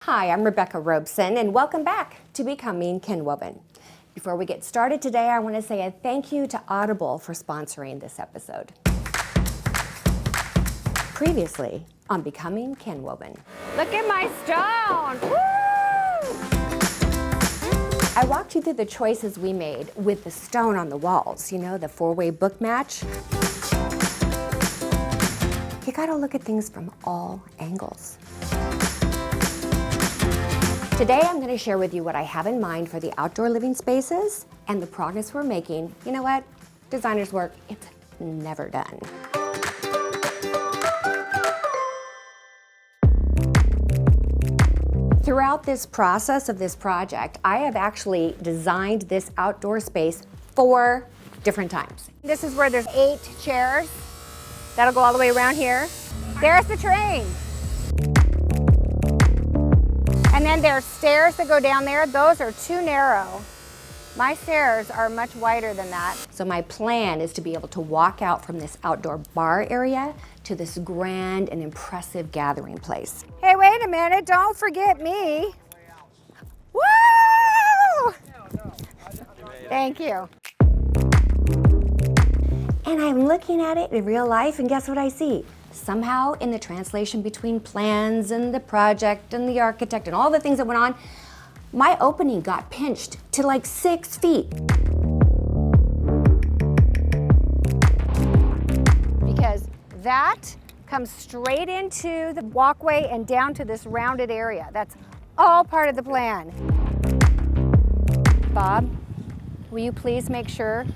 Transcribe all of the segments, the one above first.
Hi, I'm Rebecca Robeson, and welcome back to Becoming Kinwoven. Before we get started today, I want to say a thank you to Audible for sponsoring this episode. Previously on Becoming Kinwoven. Look at my stone! Woo! I walked you through the choices we made with the stone on the walls, you know, the four-way book match. You gotta look at things from all angles. Today I'm going to share with you what I have in mind for the outdoor living spaces and the progress we're making. You know what? Designer's work, it's never done. Throughout this process of this project, I have actually designed this outdoor space 4 different times. This is where there's 8 chairs. That'll go all the way around here. There's the train. And then there's stairs that go down there. Those are too narrow. My stairs are much wider than that. So my plan is to be able to walk out from this outdoor bar area to this grand and impressive gathering place. Hey, wait a minute, don't forget me. Woo! Thank you. And I'm looking at it in real life, and guess what I see? Somehow in the translation between plans and the project and the architect and all the things that went on, my opening got pinched to like 6 feet. Because that comes straight into the walkway and down to this rounded area. That's all part of the plan. Bob, will you please make sure?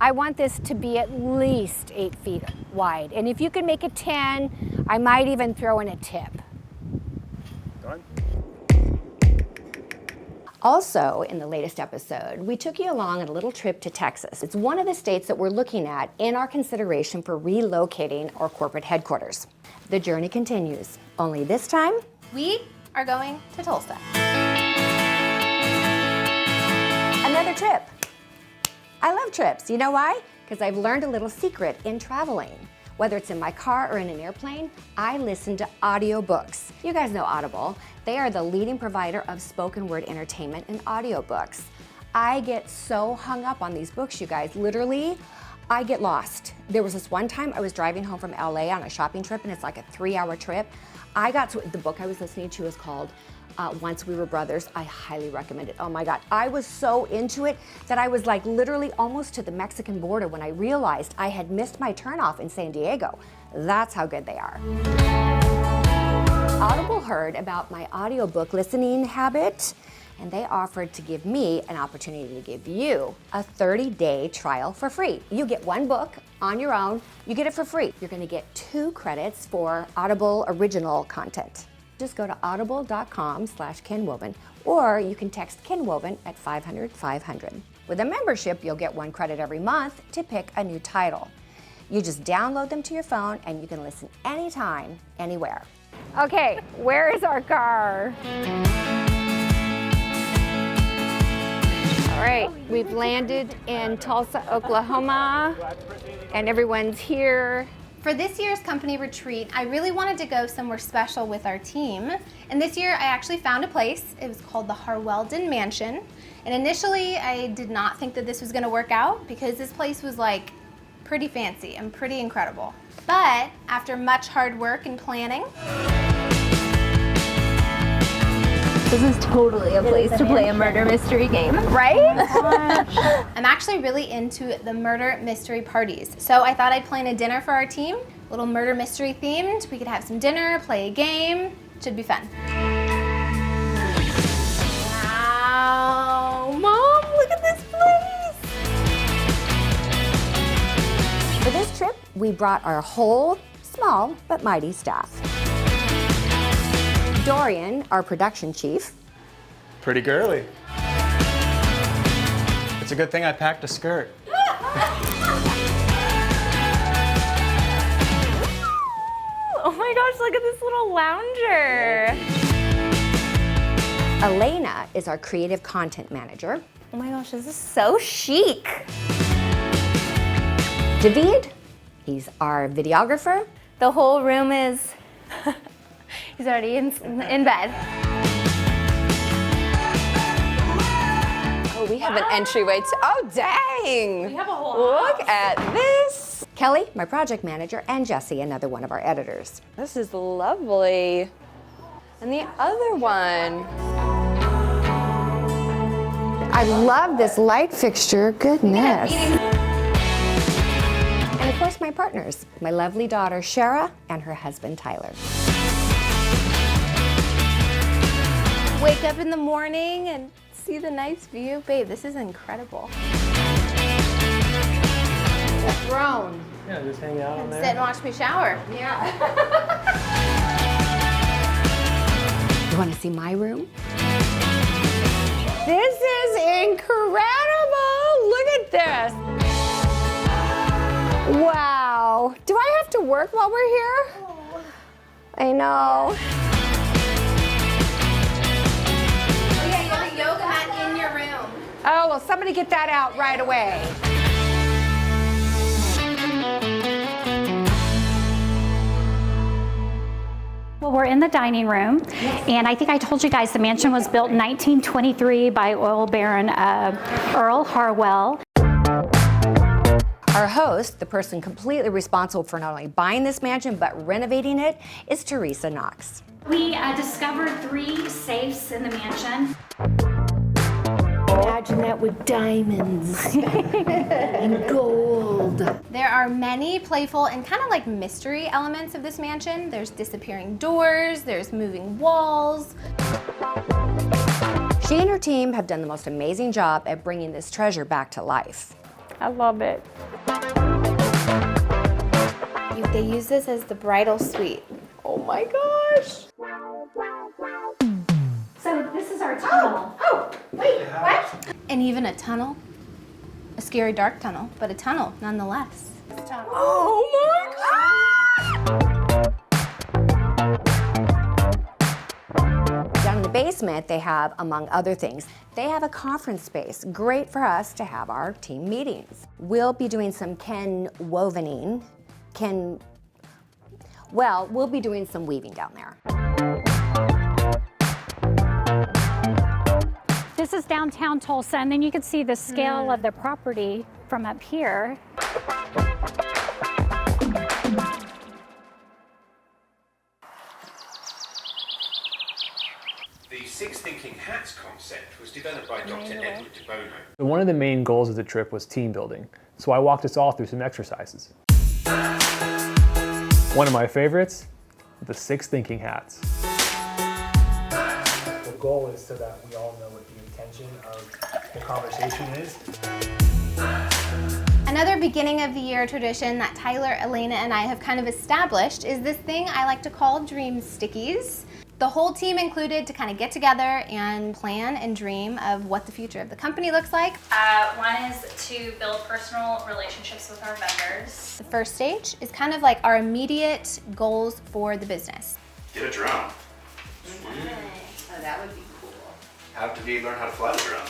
I want this to be at least 8 feet wide. And if you can make it 10, I might even throw in a tip. Done. Also, in the latest episode, we took you along on a little trip to Texas. It's one of the states that we're looking at in our consideration for relocating our corporate headquarters. The journey continues, only this time, we are going to Tulsa. Another trip. I love trips. You know why? Because I've learned a little secret in traveling. Whether it's in my car or in an airplane, I listen to audiobooks. You guys know Audible. They are the leading provider of spoken word entertainment and audiobooks. I get so hung up on these books, you guys. Literally, I get lost. There was this one time I was driving home from LA on a shopping trip, and it's like a 3-hour trip. The book I was listening to is called Once We Were Brothers. I highly recommend it. Oh my God, I was so into it that I was like literally almost to the Mexican border when I realized I had missed my turnoff in San Diego. That's how good they are. Audible heard about my audiobook listening habit, and they offered to give me an opportunity to give you a 30-day trial for free. You get 1 book on your own, you get it for free. You're gonna get 2 credits for Audible original content. Just go to audible.com/Kinwoven, or you can text Kinwoven at 500-500. With a membership, you'll get 1 credit every month to pick a new title. You just download them to your phone and you can listen anytime, anywhere. Okay, where is our car? All right, we've landed in Tulsa, Oklahoma, and everyone's here. For this year's company retreat, I really wanted to go somewhere special with our team. And this year I actually found a place. It was called the Harweldon Mansion. And initially I did not think that this was gonna work out because this place was like pretty fancy and pretty incredible. But after much hard work and planning, this is totally a place to play a murder mystery game. right? I'm actually really into the murder mystery parties. So I thought I'd plan a dinner for our team, a little murder mystery themed. We could have some dinner, play a game. Should be fun. Wow, Mom, look at this place. For this trip, we brought our whole small but mighty staff. Dorian, our production chief. Pretty girly. It's a good thing I packed a skirt. Oh my gosh, look at this little lounger. Elena is our creative content manager. Oh my gosh, this is so chic. David, he's our videographer. The whole room is, he's already in bed. have an entryway to, oh dang! We have a whole Look at this. Kelly, my project manager, and Jesse, another one of our editors. This is lovely. And the other one. I love this light fixture, goodness. And of course my partners, my lovely daughter Shara and her husband Tyler. Wake up in the morning and see the nice view. Babe, this is incredible. A throne. Yeah, just hang out on Sit and watch me shower. Yeah. You want to see my room? This is incredible! Look at this! Wow! Do I have to work while we're here? I know. Oh yeah, you have a yoga mat in your room. Oh, well, somebody get that out right away. Well, we're in the dining room, and I think I told you guys the mansion was built in 1923 by oil baron Earl Harwell. Our host, the person completely responsible for not only buying this mansion but renovating it, is Teresa Knox. We discovered 3 safes in the mansion. Imagine that with diamonds and gold. There are many playful and kind of like mystery elements of this mansion. There's disappearing doors, there's moving walls. She and her team have done the most amazing job at bringing this treasure back to life. I love it. They use this as the bridal suite. Oh my gosh. So this is our tunnel. Oh, wait, what? And even a tunnel. A scary dark tunnel, but a tunnel nonetheless. Oh my God! Down in the basement, they have, among other things, they have a conference space, great for us to have our team meetings. We'll be doing some Kinwovening. We'll be doing some weaving down there. This is downtown Tulsa, and then you can see the scale of the property from up here. The Six Thinking Hats concept was developed by Dr. Edward de Bono. One of the main goals of the trip was team building, so I walked us all through some exercises. One of my favorites, the 6 thinking hats. The goal is so that we all know what the intention of the conversation is. Another beginning of the year tradition that Tyler, Elena, and I have kind of established is this thing I like to call dream stickies. The whole team included to kind of get together and plan and dream of what the future of the company looks like. One is to build personal relationships with our vendors. The first stage is kind of like our immediate goals for the business. Get a drone. Oh, that would be cool. Have to learn how to fly the drone.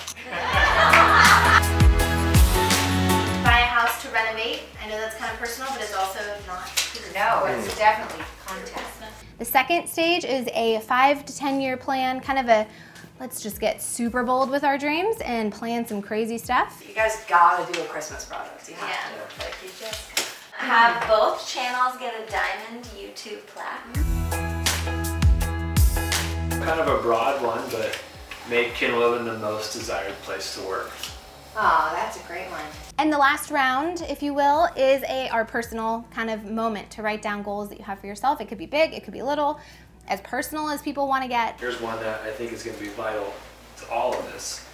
Buy a house to renovate. I know that's kind of personal, but it's also not. No, it's definitely content. The second stage is a 5 to 10 year plan, kind of a let's just get super bold with our dreams and plan some crazy stuff. You guys gotta do a Christmas product. You have to. Like you just have both channels get a diamond YouTube plaque. Kind of a broad one, but make Kinwoven the most desired place to work. Oh, that's a great one. And the last round, if you will, is our personal kind of moment to write down goals that you have for yourself. It could be big, it could be little, as personal as people want to get. Here's one that I think is going to be vital to all of this,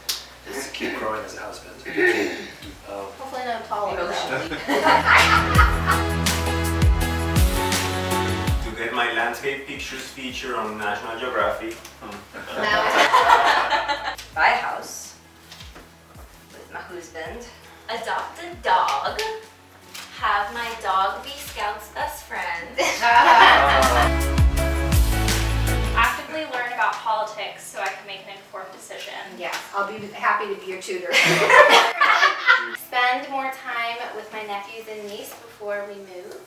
is to keep growing as a husband. Hopefully not taller. To get my landscape pictures featured on National Geographic. Buy a house with my husband. Adopt a dog. Have my dog be Scout's best friend. Actively learn about politics so I can make an informed decision. Yes, I'll be happy to be your tutor. Spend more time with my nephews and niece before we move.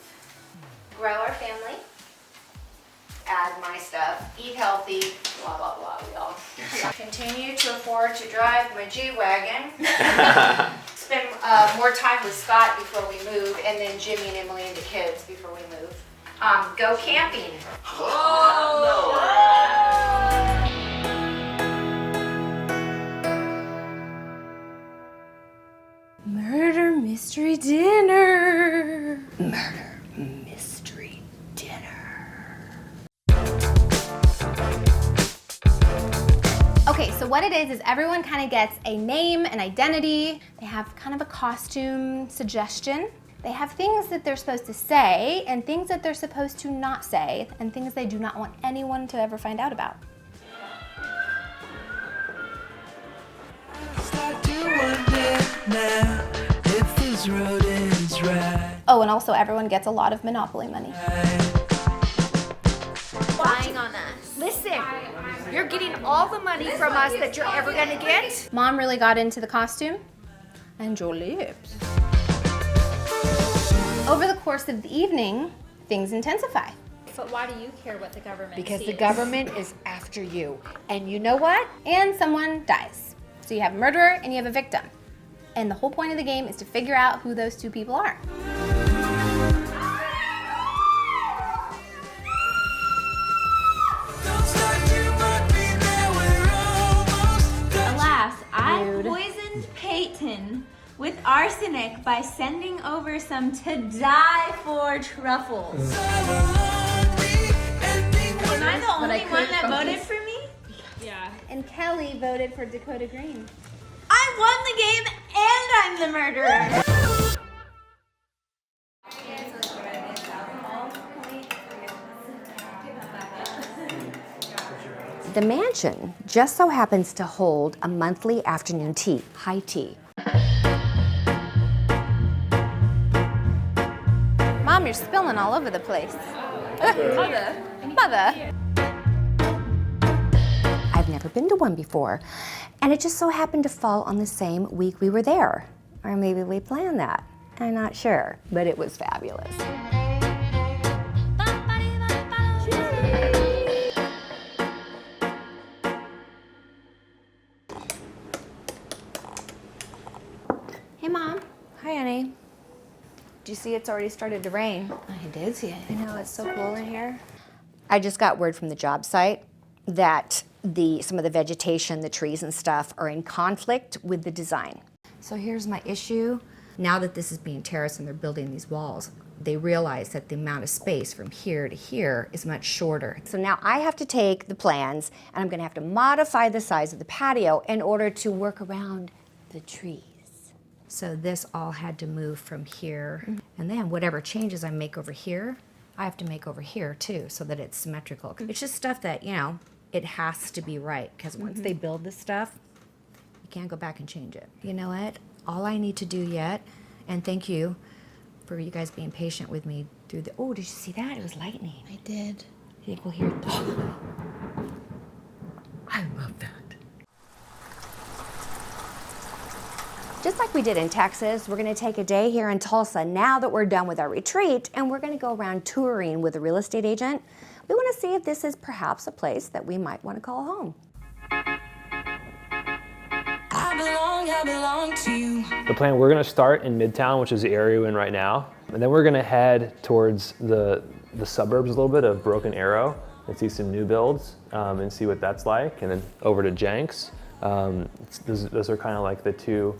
Grow our family. Add my stuff, eat healthy, blah, blah, blah, we all. Continue to afford afford to drive my G-Wagon. Spend more time with Scott before we move, and then Jimmy and Emily and the kids before we move. Go camping. Murder mystery dinner. Murder mystery dinner. Okay, so what it is everyone kind of gets a name, an identity. They have kind of a costume suggestion. They have things that they're supposed to say and things that they're supposed to not say and things they do not want anyone to ever find out about. Oh, and also everyone gets a lot of Monopoly money. Spying on us. Listen, you're getting all the money from us that you're ever gonna get. Mom really got into the costume. And your lips. Over the course of the evening, things intensify. But why do you care what the government Because the sees? government is after you. And you know what? And someone dies. So you have a murderer and you have a victim. And the whole point of the game is to figure out who those two people are. Alas, I poisoned Peyton with arsenic by sending over some to die for truffles. Am I the only one that voted for me? Yeah. And Kelly voted for Dakota Green. I won the game and I'm the murderer. The mansion just so happens to hold a monthly afternoon tea, high tea. Mom, you're spilling all over the place. Mother. I've never been to one before, and it just so happened to fall on the same week we were there. Or maybe we planned that. I'm not sure, but it was fabulous. Hey, Mom. Hi, honey. Did you see it's already started to rain? I did see it. I know, it's so cool in here. I just got word from the job site that some of the vegetation, the trees and stuff are in conflict with the design. So here's my issue. Now that this is being terraced and they're building these walls, they realize that the amount of space from here to here is much shorter. So now I have to take the plans and I'm gonna have to modify the size of the patio in order to work around the trees. So this all had to move from here. And then whatever changes I make over here, I have to make over here too, so that it's symmetrical. It's just stuff that, you know, it has to be right, because once they build this stuff, you can't go back and change it. You know what? All I need to do yet, and thank you for you guys being patient with me through the, oh, did you see that? It was lightning. I did. You think we'll hear it? I love that. Just like we did in Texas, we're gonna take a day here in Tulsa now that we're done with our retreat, and we're gonna go around touring with a real estate agent. We wanna see if this is perhaps a place that we might wanna call home. I belong to you. The plan, we're gonna start in Midtown, which is the area we're in right now. And then we're gonna head towards the suburbs a little bit of Broken Arrow and see some new builds and see what that's like. And then over to Jenks. Those are kind of like the two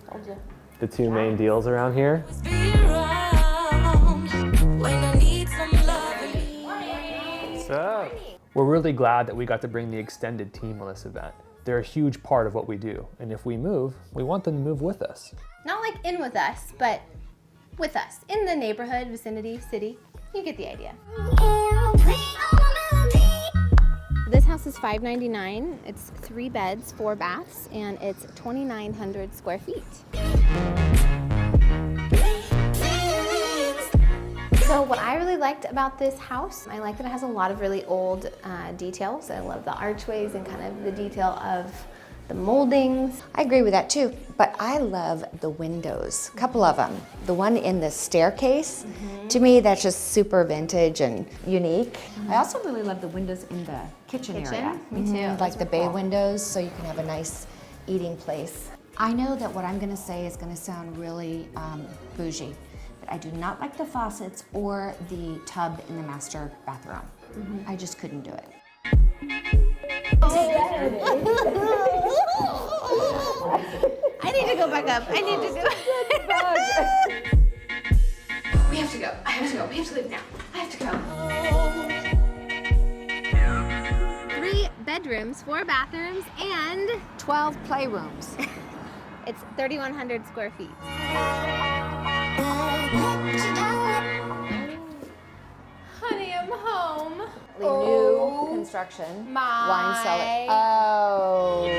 main deals around here. What's up? We're really glad that we got to bring the extended team on this event. They're a huge part of what we do, and if we move, we want them to move with us. Not like in with us, but with us. In the neighborhood, vicinity, city. You get the idea. This house is $599. It's 3 beds, 4 baths, and it's 2,900 square feet. So what I really liked about this house, I like that it has a lot of really old details. I love the archways and kind of the detail of the moldings. I agree with that too, but I love the windows, a couple of them. The one in the staircase, to me that's just super vintage and unique. I also really love the windows in the kitchen area. Me too. Like the bay windows, so you can have a nice eating place. I know that what I'm gonna say is gonna sound really bougie, but I do not like the faucets or the tub in the master bathroom. I just couldn't do it. I need to go back up. I need to go. We have to go. I have to go. We have to leave now. I have to go. 3 bedrooms, 4 bathrooms, and 12 playrooms. it's 3,100 square feet. Honey, I'm home. New construction. My. Wine cellar. Oh.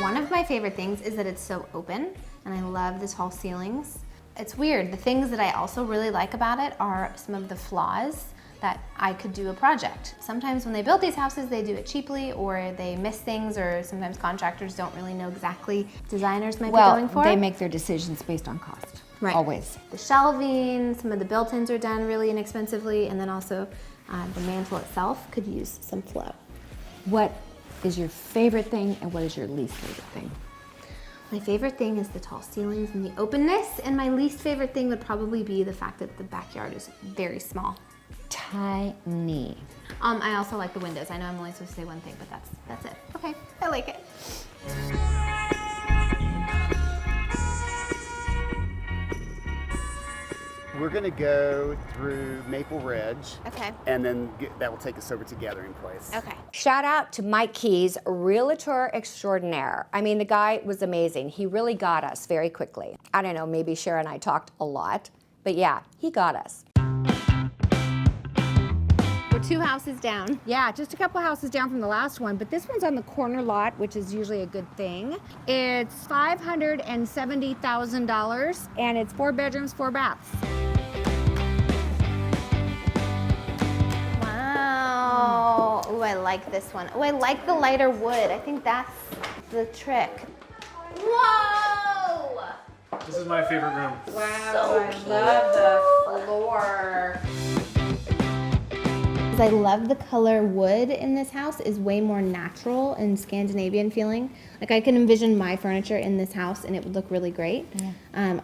One of my favorite things is that it's so open, and I love the tall ceilings. It's weird. The things that I also really like about it are some of the flaws that I could do a project. Sometimes when they build these houses, they do it cheaply, or they miss things, or sometimes contractors don't really know exactly designers might be going for. They make their decisions based on cost. Right. Always. The shelving, some of the built-ins are done really inexpensively, and then also the mantle itself could use some flow. What is your favorite thing and what is your least favorite thing? My favorite thing is the tall ceilings and the openness, and my least favorite thing would probably be the fact that the backyard is very small. Tiny. I also like the windows. I know I'm only supposed to say one thing, but that's it. Okay, I like it. We're gonna go through Maple Ridge. Okay. And then that will take us over to Gathering Place. Okay. Shout out to Mike Keys, realtor extraordinaire. I mean, the guy was amazing. He really got us very quickly. I don't know, maybe Sharon and I talked a lot, but yeah, he got us. We're 2 houses down. Yeah, just a couple houses down from the last one, but this one's on the corner lot, which is usually a good thing. It's $570,000, and it's 4 bedrooms, 4 baths. Wow. Oh, I like this one. Oh, I like the lighter wood. I think that's the trick. Whoa! This is my favorite room. Wow, So I love the floor. I love the color wood in this house is way more natural and Scandinavian feeling. Like I can envision my furniture in this house and it would look really great. Yeah.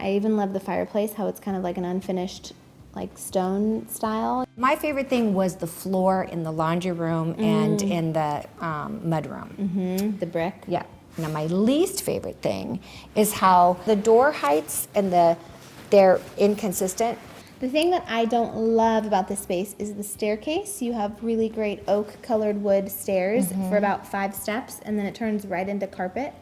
I even love the fireplace, how it's kind of like an unfinished like stone style. My favorite thing was the floor in the laundry room and in the mud room. The brick. Yeah. Now my least favorite thing is how the door heights and they're inconsistent. The thing that I don't love about this space is the staircase. You have really great oak colored wood stairs for about 5 steps, and then it turns right into carpet.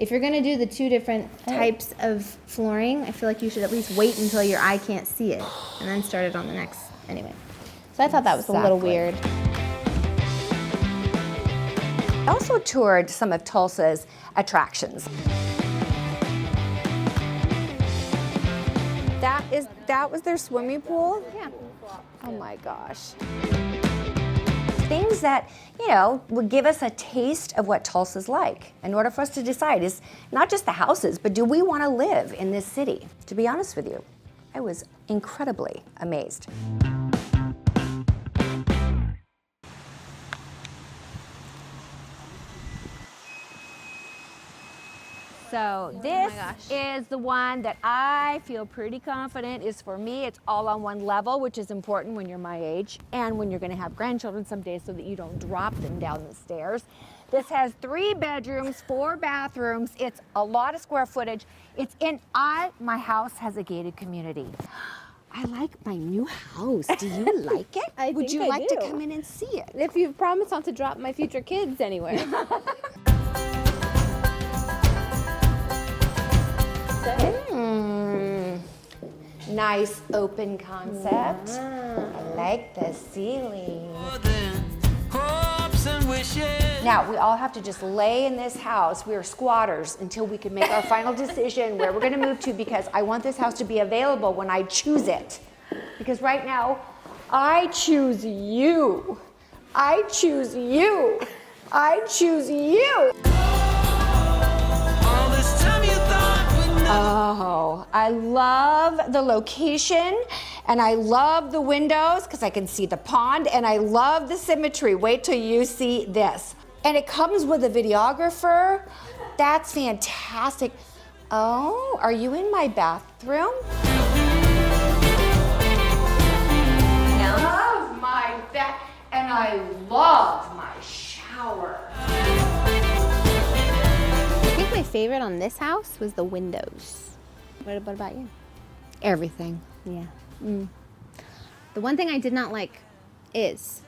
If you're gonna do the 2 different types of flooring, I feel like you should at least wait until your eye can't see it, and then start it on the next, anyway. So I thought that was a little weird. I also toured some of Tulsa's attractions. That was their swimming pool? Yeah. Oh my gosh. Things that, you know, would give us a taste of what Tulsa's like in order for us to decide is not just the houses, but do we want to live in this city? To be honest with you, I was incredibly amazed. So this is the one that I feel pretty confident is for me. It's all on one level, which is important when you're my age and when you're gonna have grandchildren someday so that you don't drop them down the stairs. This has 3 bedrooms, 4 bathrooms. It's a lot of square footage. My house has a gated community. I like my new house. Do you like it? Would you like to come in and see it? If you promise not to drop my future kids anywhere. Nice open concept. I like the ceiling. Now, we all have to just lay in this house. We are squatters until we can make our final decision where we're gonna move to, because I want this house to be available when I choose it. Because right now, I choose you. I choose you. I choose you. Oh, I love the location and I love the windows because I can see the pond, and I love the symmetry. Wait till you see this. And it comes with a videographer. That's fantastic. Oh, are you in my bathroom? No. I love my bath, and I love my shower. I think my favorite on this house was the windows. What about you? Everything. Yeah. The one thing I did not like is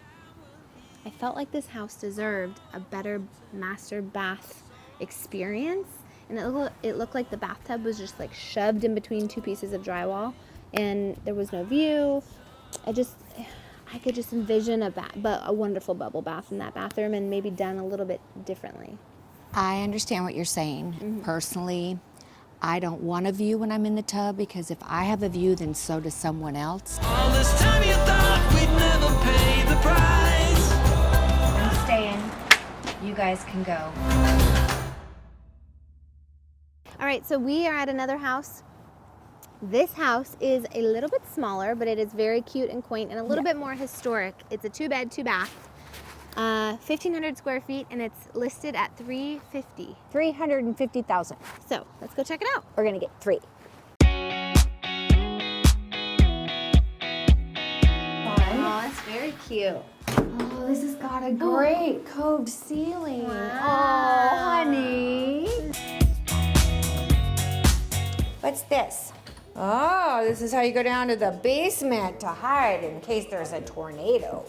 I felt like this house deserved a better master bath experience, and it looked like the bathtub was just like shoved in between two pieces of drywall, and there was no view. I could just envision a wonderful bubble bath in that bathroom, and maybe done a little bit differently. I understand what you're saying. Personally, I don't want a view when I'm in the tub, because if I have a view, then so does someone else. All this time you thought we'd never pay the price. I'm staying. You guys can go. All right, so we are at another house. This house is a little bit smaller, but it is very cute and quaint and a little bit more historic. It's a 2-bed, 2-bath, 1,500 square feet, and it's listed at $350,000. $350,000. So let's go check it out. We're gonna get 3. Oh, it's very cute. Oh, this has got a great coved ceiling. Wow. Oh, honey. What's this? Oh, this is how you go down to the basement to hide in case there's a tornado.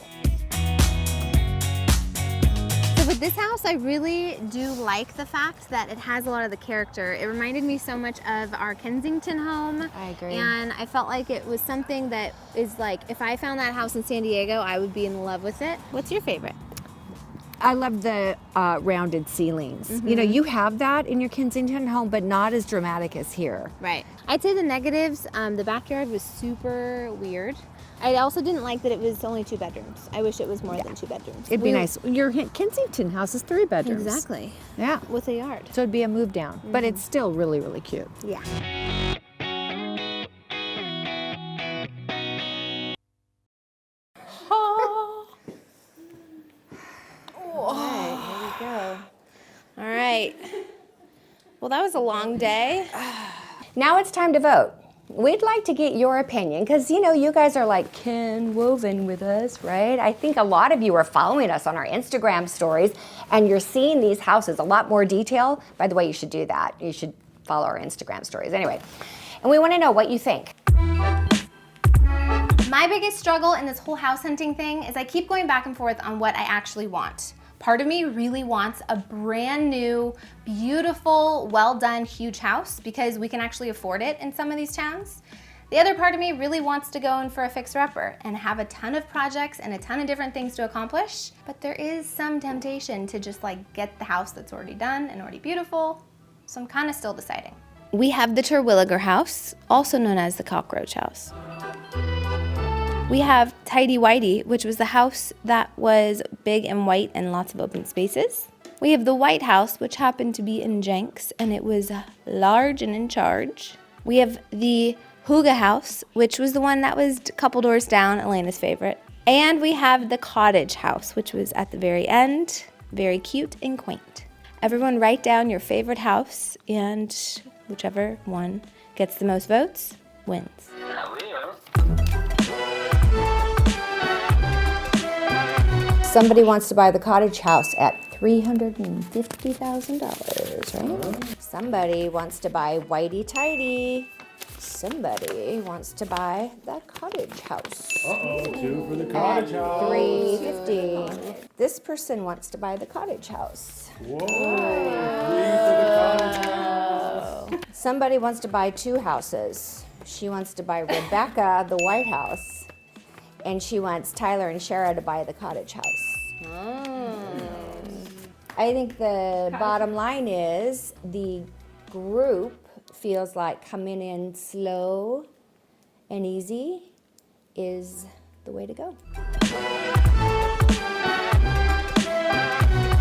So with this house, I really do like the fact that it has a lot of the character. It reminded me so much of our Kensington home. I agree. And I felt like it was something that is like, if I found that house in San Diego, I would be in love with it. What's your favorite? I love the rounded ceilings. You know, you have that in your Kensington home, but not as dramatic as here. Right. I'd say the negatives, the backyard was super weird. I also didn't like that it was only 2 bedrooms. I wish it was more than 2 bedrooms. It'd be nice. Your Kensington house is 3 bedrooms. Exactly. Yeah. With a yard. So it'd be a move down, but it's still really, really cute. Yeah. All right, here we go. All right. Well, that was a long day. Now it's time to vote. We'd like to get your opinion, because you know, you guys are like Kinwoven with us, right? I think a lot of you are following us on our Instagram stories, and you're seeing these houses a lot more detail. By the way, you should do that. You should follow our Instagram stories. Anyway, and we want to know what you think. My biggest struggle in this whole house hunting thing is I keep going back and forth on what I actually want. Part of me really wants a brand new, beautiful, well done, huge house because we can actually afford it in some of these towns. The other part of me really wants to go in for a fixer-upper and have a ton of projects and a ton of different things to accomplish, but there is some temptation to just like get the house that's already done and already beautiful, so I'm kind of still deciding. We have the Terwilliger house, also known as the cockroach house. We have Tidy Whitey, which was the house that was big and white and lots of open spaces. We have the White House, which happened to be in Jenks, and it was large and in charge. We have the Hygge house, which was the one that was a couple doors down, Elena's favorite. And we have the Cottage house, which was at the very end, very cute and quaint. Everyone write down your favorite house, and whichever one gets the most votes wins. Somebody wants to buy the Cottage house at $350,000, right? Somebody wants to buy Whitey Tidy. Somebody wants to buy the Cottage house. Uh-oh, 2 for the Cottage house. $350,000. This person wants to buy the Cottage house. Whoa, 3 for the Cottage house. Somebody wants to buy 2 houses. She wants to buy Rebecca, the White House, and she wants Tyler and Shara to buy the Cottage house. I think the bottom line is the group feels like coming in slow and easy is the way to go.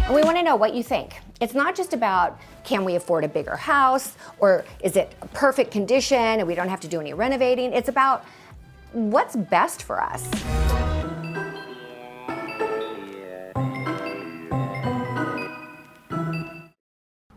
And we want to know what you think. It's not just about can we afford a bigger house, or is it a perfect condition and we don't have to do any renovating. It's about what's best for us.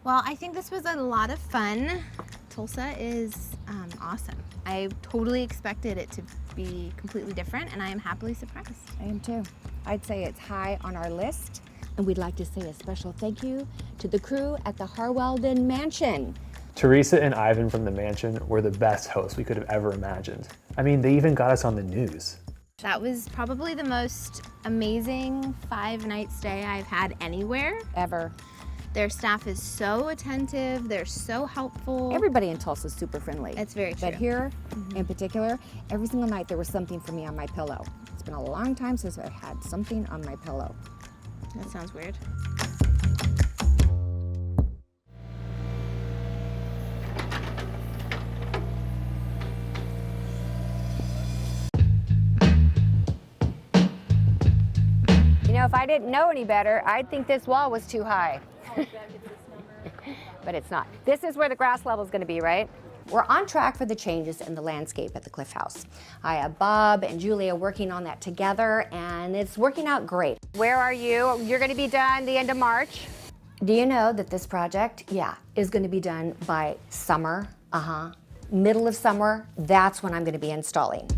Well, I think this was a lot of fun. Tulsa is awesome. I totally expected it to be completely different, and I am happily surprised. I am too. I'd say it's high on our list, and we'd like to say a special thank you to the crew at the Harwelden Mansion. Teresa and Ivan from the mansion were the best hosts we could have ever imagined. I mean, they even got us on the news. That was probably the most amazing 5-night stay I've had anywhere. Ever. Their staff is so attentive, they're so helpful. Everybody in Tulsa is super friendly. It's very true. But here, in particular, every single night there was something for me on my pillow. It's been a long time since I had something on my pillow. That sounds weird. You know, if I didn't know any better, I'd think this wall was too high. But it's not. This is where the grass level is going to be, right? We're on track for the changes in the landscape at the Cliff House. I have Bob and Julia working on that together, and it's working out great. Where are you? You're going to be done the end of March. Do you know that this project, is going to be done by summer? Middle of summer, that's when I'm going to be installing.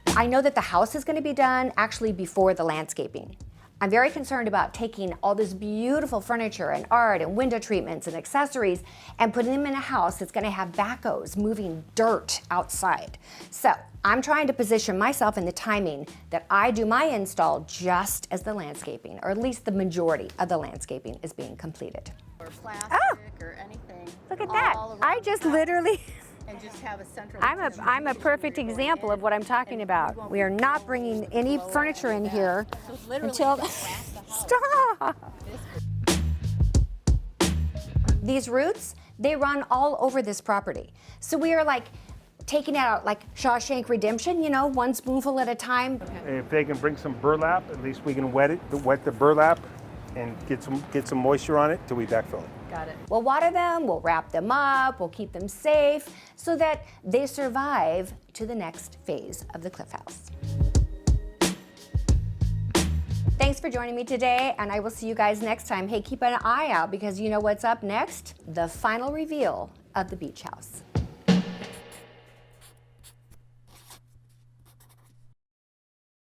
I know that the house is going to be done actually before the landscaping. I'm very concerned about taking all this beautiful furniture and art and window treatments and accessories and putting them in a house that's going to have backhoes moving dirt outside. So I'm trying to position myself in the timing that I do my install just as the landscaping, or at least the majority of the landscaping, is being completed. Or plastic or anything. Look at that. I just literally... And just have a central. I'm a perfect example of what I'm talking about. We are not bringing any furniture in here until... Stop! These roots, they run all over this property. So we are like taking it out like Shawshank Redemption, you know, one spoonful at a time. If they can bring some burlap, at least we can wet the burlap and get some moisture on it till we backfill it. Got it. We'll water them, we'll wrap them up, we'll keep them safe so that they survive to the next phase of the Cliff House. Thanks for joining me today, and I will see you guys next time. Hey, keep an eye out because you know what's up next? The final reveal of the beach house.